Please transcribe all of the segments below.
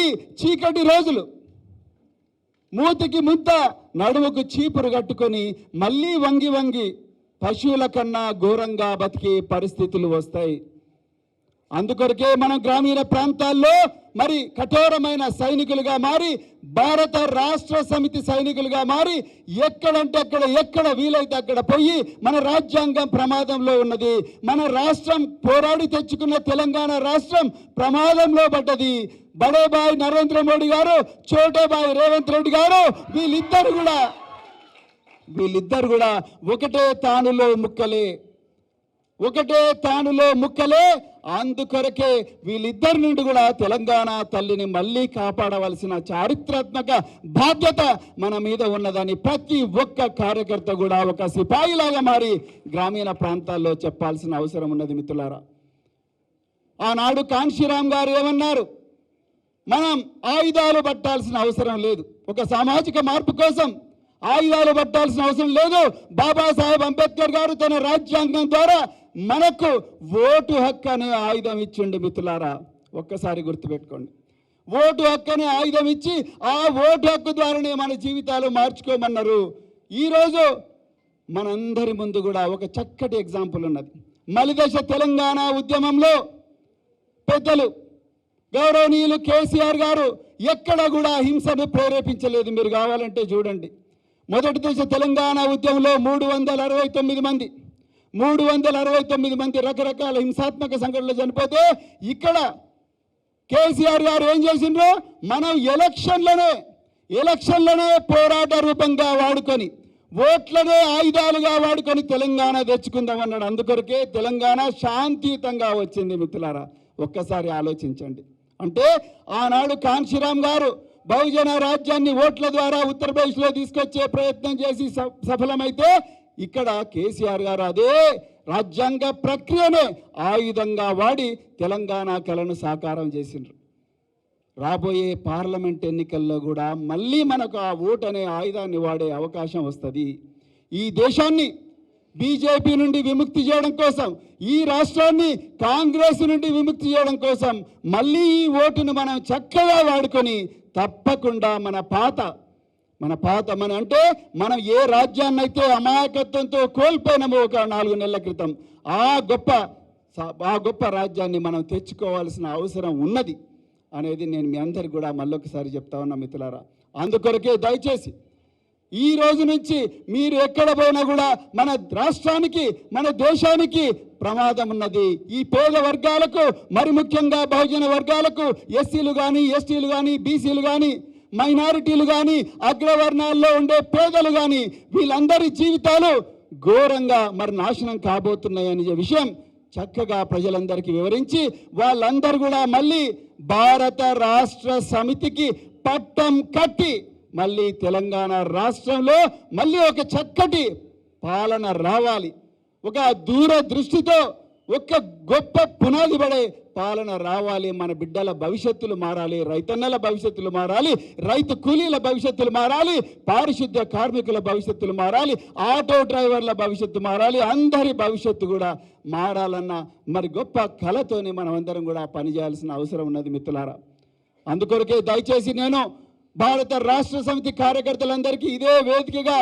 మళ్ళీ చీకటి రోజులు, మూతికి ముద్ద నడుముకు చీపురు కట్టుకొని మళ్ళీ వంగి వంగి పశువుల కన్నా ఘోరంగా బతికే పరిస్థితులు వస్తాయి. అందుకొరకే మనం గ్రామీణ ప్రాంతాల్లో మరి కఠోరమైన సైనికులుగా మారి, భారత రాష్ట్ర సమితి సైనికులుగా మారి ఎక్కడంటే అక్కడ, ఎక్కడ వీలైతే అక్కడ పోయి మన రాజ్యాంగం ప్రమాదంలో ఉన్నది, మన రాష్ట్రం పోరాడి తెచ్చుకున్న తెలంగాణ రాష్ట్రం ప్రమాదంలో పడ్డది. బడేబాయ్ నరేంద్ర మోడీ గారు, చోటేబాయ్ రేవంత్ రెడ్డి గారు వీళ్ళిద్దరు కూడా ఒకటే తానులో ముక్కలే. అందుకొరకే వీళ్ళిద్దరి నుండి కూడా తెలంగాణ తల్లిని మళ్ళీ కాపాడవలసిన చారిత్రాత్మక బాధ్యత మన మీద ఉన్నదని ప్రతి ఒక్క కార్యకర్త కూడా ఒక సిపాయిలాగా మారి గ్రామీణ ప్రాంతాల్లో చెప్పాల్సిన అవసరం ఉన్నది. మిత్రులారా, ఆనాడు కాంశీరామ్ గారు ఏమన్నారు? మనం ఆయుధాలు పట్టాల్సిన అవసరం లేదు, ఒక సామాజిక మార్పు కోసం ఆయుధాలు పట్టాల్సిన అవసరం లేదు. బాబాసాహెబ్ అంబేద్కర్ గారు తన రాజ్యాంగం ద్వారా మనకు ఓటు హక్కు అనే ఆయుధం ఇచ్చిండు. మిత్రులారా, ఒక్కసారి గుర్తుపెట్టుకోండి, ఓటు హక్కు అనే ఆయుధం ఇచ్చి ఆ ఓటు హక్కు ద్వారానే మన జీవితాలు మార్చుకోమన్నారు. ఈరోజు మనందరి ముందు కూడా ఒక చక్కటి ఎగ్జాంపుల్ ఉన్నది. మలిదశ తెలంగాణ ఉద్యమంలో పెద్దలు గౌరవనీయులు కేసీఆర్ గారు ఎక్కడ కూడా హింసను ప్రేరేపించలేదు. మీరు కావాలంటే చూడండి. మొదటి దశ తెలంగాణ ఉద్యమంలో 369 మంది రకరకాల హింసాత్మక సంఘటనలు చనిపోతే, ఇక్కడ కేసీఆర్ గారు ఏం చేసిండ్రో మనం ఎలక్షన్లనే పోరాట రూపంగా వాడుకొని, ఓట్లనే ఆయుధాలుగా వాడుకొని తెలంగాణ తెచ్చుకుందాం అన్నాడు. అందుకొరకే తెలంగాణ శాంతియుతంగా వచ్చింది. మిత్రులారా, ఒక్కసారి ఆలోచించండి. అంటే ఆనాడు కాంశీరామ్ గారు బహుజన రాజ్యాన్ని ఓట్ల ద్వారా ఉత్తరప్రదేశ్లో తీసుకొచ్చే ప్రయత్నం చేసి సఫలమైతే, ఇక్కడ కేసీఆర్ గారు అదే రాజ్యాంగ ప్రక్రియనే ఆయుధంగా వాడి తెలంగాణ కలను సాకారం చేసిండ్రు. రాబోయే పార్లమెంట్ ఎన్నికల్లో కూడా మళ్ళీ మనకు ఆ ఓటు అనే ఆయుధాన్ని వాడే అవకాశం వస్తుంది. ఈ దేశాన్ని బీజేపీ నుండి విముక్తి చేయడం కోసం, ఈ రాష్ట్రాన్ని కాంగ్రెస్ నుండి విముక్తి చేయడం కోసం మళ్ళీ ఈ ఓటును మనం చక్కగా వాడుకొని తప్పకుండా అంటే మనం ఏ రాజ్యాన్ని అయితే అమాయకత్వంతో కోల్పోయినామో ఒక 4 నెలల క్రితం, ఆ గొప్ప రాజ్యాన్ని మనం తెచ్చుకోవాల్సిన అవసరం ఉన్నది అనేది నేను మీ అందరికి కూడా మళ్ళొకసారి చెప్తా ఉన్నా. మిత్రులారా, అందుకొరకే దయచేసి ఈ రోజు నుంచి మీరు ఎక్కడ పోయినా కూడా మన రాష్ట్రానికి, మన దేశానికి ప్రమాదం ఉన్నది. ఈ పేద వర్గాలకు, మరి ముఖ్యంగా బహుజన వర్గాలకు, ఎస్సీలు కానీ, ఎస్టీలు కానీ, బీసీలు కానీ, మైనారిటీలు కానీ, అగ్రవర్ణాల్లో ఉండే పేదలు కానీ, వీళ్ళందరి జీవితాలు ఘోరంగా మరి నాశనం కాబోతున్నాయనే విషయం చక్కగా ప్రజలందరికీ వివరించి, వాళ్ళందరూ కూడా మళ్ళీ భారత రాష్ట్ర సమితికి పట్టం కట్టి మళ్ళీ తెలంగాణ రాష్ట్రంలో మళ్ళీ ఒక చక్కటి పాలన రావాలి, ఒక దూరదృష్టితో ఒక గొప్ప పునాది పడే పాలన రావాలి. మన బిడ్డల భవిష్యత్తులు మారాలి, రైతన్నల భవిష్యత్తులు మారాలి, రైతు కూలీల భవిష్యత్తులు మారాలి, పారిశుద్ధ్య కార్మికుల భవిష్యత్తులు మారాలి, ఆటో డ్రైవర్ల భవిష్యత్తు మారాలి, అందరి భవిష్యత్తు కూడా మారాలన్న మరి గొప్ప కళతోనే మనం అందరం కూడా పనిచేయాల్సిన అవసరం ఉన్నది. మిత్రులారా, అందుకొరకే దయచేసి నేను భారత రాష్ట్ర సమితి కార్యకర్తలందరికీ ఇదే వేదికగా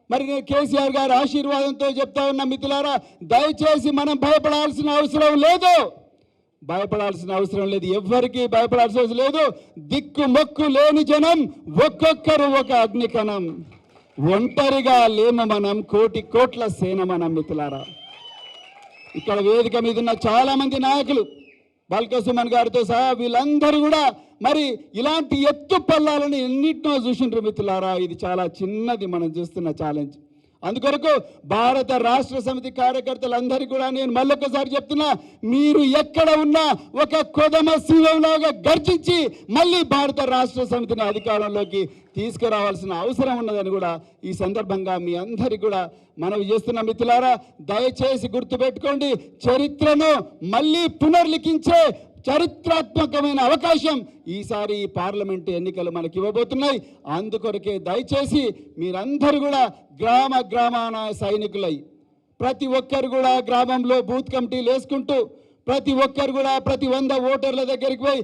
మరి నేను కేసీఆర్ గారి ఆశీర్వాదంతో చెప్తా ఉన్నా. మిత్రులారా, దయచేసి మనం భయపడాల్సిన అవసరం లేదు, ఎవ్వరికీ భయపడాల్సిన అవసరం లేదు. దిక్కు మొక్కు లేని జనం, ఒక్కొక్కరు ఒక అగ్నికణం, ఒంటరిగా లేమ మనం, కోట్ల సేన మనం. మిత్రులారా, ఇక్కడ వేదిక మీద ఉన్న చాలా మంది నాయకులు, బాల్క సుమన్ గారితో సహా వీళ్ళందరూ కూడా మరి ఇలాంటి ఎత్తు పల్లాలను ఎన్నిటినో చూసిండ్రు. మిత్రులారా, ఇది చాలా చిన్నది మనం చూస్తున్న ఛాలెంజ్. అందుకొరకు భారత రాష్ట్ర సమితి కార్యకర్తలందరికీ కూడా నేను మళ్ళొకసారి చెప్తున్నా, మీరు ఎక్కడ ఉన్నా ఒక కొదమ సింహంలాగా గర్జించి మళ్ళీ భారత రాష్ట్ర సమితిని అధికారంలోకి తీసుకురావాల్సిన అవసరం ఉన్నదని కూడా ఈ సందర్భంగా మీ అందరికీ కూడా మనవి చేస్తున్న. మిత్రులారా, దయచేసి గుర్తుపెట్టుకోండి, చరిత్రను మళ్ళీ పునర్లిఖించే చరిత్రాత్మకమైన అవకాశం ఈసారి ఈ పార్లమెంటు ఎన్నికలు మనకి ఇవ్వబోతున్నాయి. అందుకొరకే దయచేసి మీరందరూ కూడా గ్రామాన సైనికులై, ప్రతి ఒక్కరు కూడా గ్రామంలో బూత్ కమిటీలు వేసుకుంటూ, ప్రతి ఒక్కరు కూడా ప్రతి 100 ఓటర్ల దగ్గరికి పోయి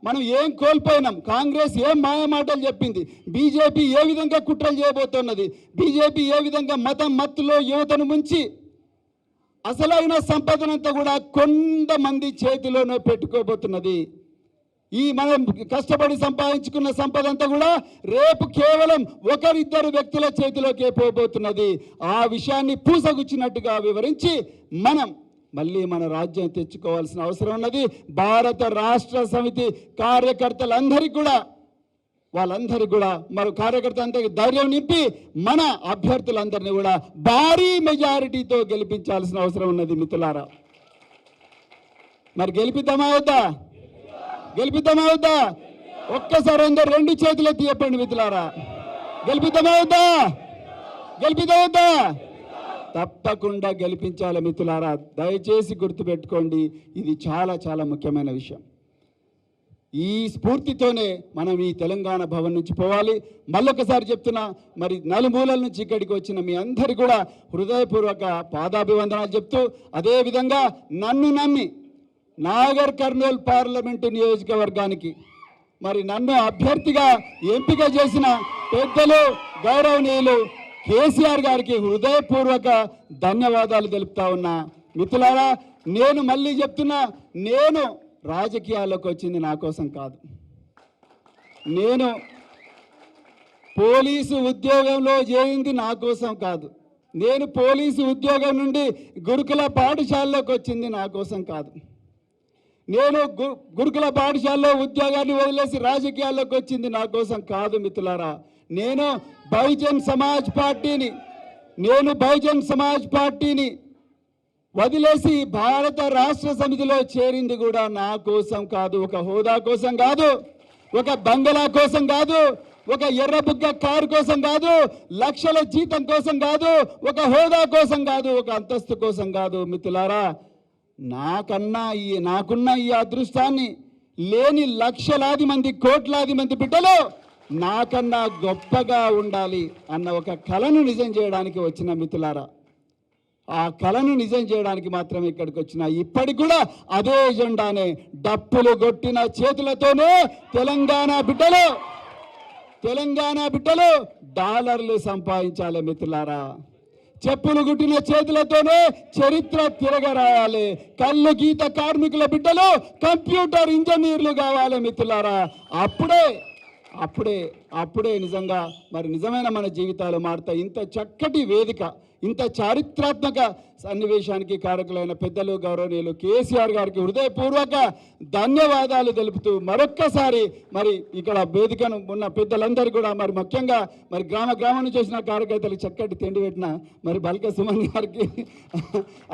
మనం ఏం కోల్పోయినాం, కాంగ్రెస్ ఏం మాయమాటలు చెప్పింది, బీజేపీ ఏ విధంగా కుట్రలు చేయబోతున్నది, బీజేపీ ఏ విధంగా మత్తులో యువతను ముంచి అసలైన సంపదనంతా కూడా కొంతమంది చేతిలోనే పెట్టుకోబోతున్నది. ఈ మనం కష్టపడి సంపాదించుకున్న సంపద అంతా కూడా రేపు కేవలం ఒకరిద్దరు వ్యక్తుల చేతిలోకే పోబోతున్నది. ఆ విషయాన్ని పూసగుచ్చినట్టుగా వివరించి మనం మళ్ళీ మన రాజ్యం తెచ్చుకోవాల్సిన అవసరం ఉన్నది. భారత రాష్ట్ర సమితి వాళ్ళందరికీ కూడా మరి కార్యకర్తలందరికీ ధైర్యం నింపి మన అభ్యర్థులందరినీ కూడా భారీ మెజారిటీతో గెలిపించాల్సిన అవసరం ఉన్నది మిత్రులారా. మరి గెలిపిద్దామా వద్దా? ఒక్కసారి అందరు 2 చేతులు ఎత్తి చెప్పండి మిత్రులారా. గెలిపిద్దామా వద్దా? తప్పకుండా గెలిపించాలి మిత్రులారా. దయచేసి గుర్తుపెట్టుకోండి, ఇది చాలా చాలా ముఖ్యమైన విషయం. ఈ స్ఫూర్తితోనే మనం ఈ తెలంగాణ భవన్ నుంచి పోవాలి. మళ్ళొకసారి చెప్తున్నా, మరి నలుమూలల నుంచి ఇక్కడికి వచ్చిన మీ అందరికీ కూడా హృదయపూర్వక పాదాభివందనాలు చెప్తూ, అదేవిధంగా నన్ను నమ్మి నాగర్ కర్నూల్ పార్లమెంటు నియోజకవర్గానికి మరి నన్ను అభ్యర్థిగా ఎంపిక చేసిన పెద్దలు గౌరవనీయులు కేసీఆర్ గారికి హృదయపూర్వక ధన్యవాదాలు తెలుపుతా ఉన్నా. మిత్రులారా, నేను మళ్ళీ చెప్తున్నా, నేను రాజకీయాల్లోకి వచ్చింది నా కోసం కాదు. నేను పోలీసు ఉద్యోగంలో చేరింది నా కోసం కాదు. నేను పోలీసు ఉద్యోగం నుండి గురుకుల పాఠశాలలోకి వచ్చింది నా కోసం కాదు. నేను గురుకుల పాఠశాలలో ఉద్యోగాన్ని వదిలేసి రాజకీయాల్లోకి వచ్చింది నా కోసం కాదు మిత్రులారా. నేను బహుజన్ సమాజ్ పార్టీని వదిలేసి భారత రాష్ట్ర సమితిలో చేరింది కూడా నా కోసం కాదు. ఒక హోదా కోసం కాదు, ఒక బంగళా కోసం కాదు, ఒక ఎర్రబుగ్గ కారు కోసం కాదు, లక్షల జీతం కోసం కాదు, ఒక హోదా కోసం కాదు, ఒక అంతస్తు కోసం కాదు. మిత్రులారా, నాకున్న ఈ అదృష్టాన్ని లేని లక్షలాది మంది, కోట్లాది మంది బిడ్డలు నాకన్నా గొప్పగా ఉండాలి అన్న ఒక కలను నిజం చేయడానికి వచ్చిన మిత్రులారా. ఆ కలను నిజం చేయడానికి మాత్రమే ఇక్కడికి వచ్చిన. ఇప్పటికి కూడా అదే ఎజెండానే, డప్పులు కొట్టిన చేతులతోనే తెలంగాణ బిడ్డలు డాలర్లు సంపాదించాలి మిత్రులారా. చెప్పులు గుట్టిన చేతులతోనే చరిత్ర తిరగరాయాలి. కళ్ళు గీత కార్మికుల బిడ్డలు కంప్యూటర్ ఇంజనీర్లు కావాలి మిత్రులారా. అప్పుడే నిజంగా మరి నిజమైన మన జీవితాలు మారుతాయి. ఇంత చక్కటి వేదిక, ఇంత చారిత్రాత్మక సన్నివేశానికి కారకులైన పెద్దలు గౌరవనీయులు కేసీఆర్ గారికి హృదయపూర్వక ధన్యవాదాలు తెలుపుతూ, మరొక్కసారి మరి ఇక్కడ వేదికను ఉన్న పెద్దలందరూ కూడా మరి ముఖ్యంగా మరి గ్రామం నుంచి వచ్చిన కార్యకర్తలకు చక్కటి తిండి పెట్టిన మరి బల్క సుమన్ గారికి,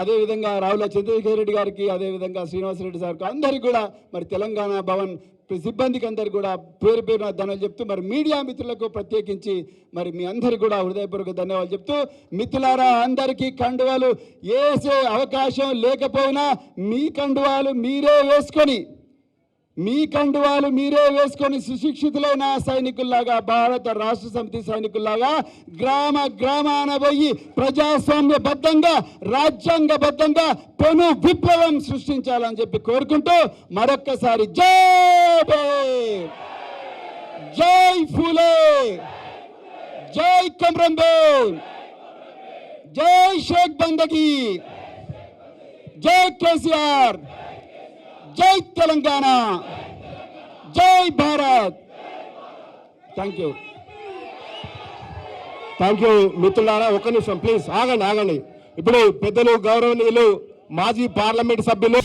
అదేవిధంగా రావుల చంద్రశేఖర్ రెడ్డి గారికి, అదేవిధంగా శ్రీనివాసరెడ్డి సార్కి, అందరికీ కూడా మరి తెలంగాణ భవన్ సిబ్బందికి అందరికీ కూడా పేరు ధన్యవాదాలు చెప్తూ, మరి మీడియా మిత్రులకు ప్రత్యేకించి మరి మీ అందరికీ కూడా హృదయపూర్వక ధన్యవాదాలు చెప్తూ, మిత్రులారా, అందరికీ కండువాలు వేసే అవకాశం లేకపోయినా మీ కండువాలు మీరే వేసుకొని సుశిక్షితులైన సైనికుల్లాగా, భారత రాష్ట్ర సమితి సైనికుల్లాగా గ్రామాన పోయి ప్రజాస్వామ్యబద్ధంగా, రాజ్యాంగబద్ధంగా పెను విప్లవం సృష్టించాలని చెప్పి కోరుకుంటూ మరొక్కసారి జై భీమ్, జై ఫూలే, జై కొమరం భీమ్, జై షేక్ బందగి, జై కేసీఆర్, జై తెలంగాణ, జై భారత్. థ్యాంక్ యూ మిత్రులారా. ఒక్క నిమిషం ప్లీజ్ ఆగండి. ఇప్పుడు పెద్దలు గౌరవనీయులు మాజీ పార్లమెంట్ సభ్యులు